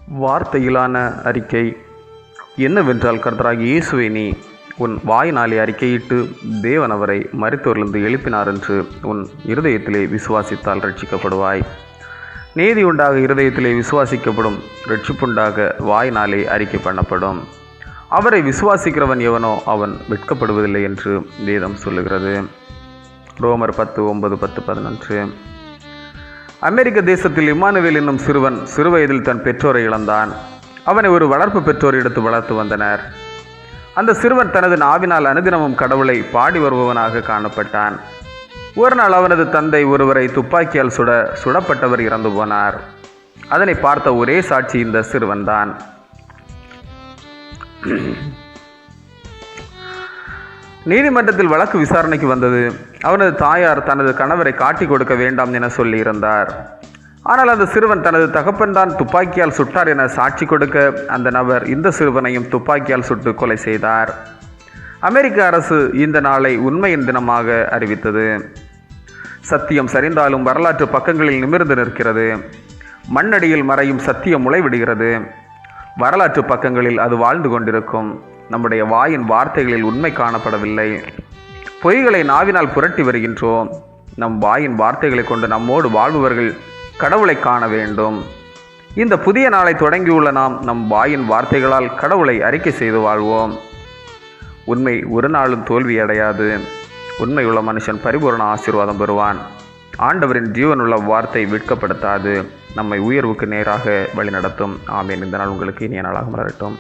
வார்த்தையிலான அறிக்கை என்னவென்றால், கர்த்தராகிய இயேசுவை நீ உன் வாயினாலே அறிக்கையிட்டு தேவன் அவரை மரித்தோரிலிருந்து எழுப்பினார் என்று உன் இருதயத்திலே விசுவாசித்தால் ரட்சிக்கப்படுவாய். நீதி உண்டாக இருதயத்திலே விசுவாசிக்கப்படும், ரட்சிப்புண்டாக வாயினாலே அறிக்கை பண்ணப்படும். அவரை விசுவாசிக்கிறவன் எவனோ அவன் வெட்கப்படுவதில்லை என்று வேதம் சொல்லுகிறது. ரோமர் 10:9, 10, 11. அமெரிக்க தேசத்தில் இம்மானுவேல் என்னும் சிறுவன் சிறுவயதில் தன் பெற்றோரை இழந்தான். அவனை ஒரு வளர்ப்பு பெற்றோர் எடுத்து வளர்த்து வந்தனர். அந்த சிறுவன் தனது நாவினால் அனுதினமும் கடவுளை பாடி வருபவனாக காணப்பட்டான். ஒரு நாள் அவனது தந்தை ஒருவரை துப்பாக்கியால் சுடப்பட்டவர் இறந்து போனார். அதனை பார்த்த ஒரே சாட்சி இந்த சிறுவன்தான். நீதிமன்றத்தில் வழக்கு விசாரணைக்கு வந்தது. அவனது தாயார் தனது கணவரை காட்டிக் கொடுக்க வேண்டாம் என சொல்லியிருந்தார். ஆனால் அந்த சிறுவன் தனது தகப்பன்தான் துப்பாக்கியால் சுட்டார் என சாட்சி கொடுக்க அந்த நபர் இந்த சிறுவனையும் துப்பாக்கியால் சுட்டு கொலை செய்தார். அமெரிக்க அரசு இந்த நாளை உண்மையின் தினமாக அறிவித்தது. சத்தியம் சரிந்தாலும் வரலாற்று பக்கங்களில் நிமிர்ந்து நிற்கிறது. மண்ணடியில் மறையும் சத்தியம் முளைவிடுகிறது. வரலாற்று பக்கங்களில் அது வாழ்ந்து கொண்டிருக்கும். நம்முடைய வாயின் வார்த்தைகளில் உண்மை காணப்படவில்லை. பொய்களை நாவினால் புரட்டி வருகின்றோம். நம் வாயின் வார்த்தைகளை கொண்டு நம்மோடு வாழ்பவர்கள் கடவுளை காண வேண்டும். இந்த புதிய நாளை தொடங்கியுள்ள நாம் நம் வாயின் வார்த்தைகளால் கடவுளை அறிக்கை செய்து வாழ்வோம். உண்மை ஒரு நாளும் தோல்வியடையாது. உண்மையுள்ள மனுஷன் பரிபூரண ஆசீர்வாதம் பெறுவான். ஆண்டவரின் ஜீவனுள்ள வார்த்தை வெட்கப்படுத்தாது. நம்மை உயர்வுக்கு நேராக வழிநடத்தும். ஆமேன். இந்த நாள் உங்களுக்கு இனிய நாளாக மலரட்டும்.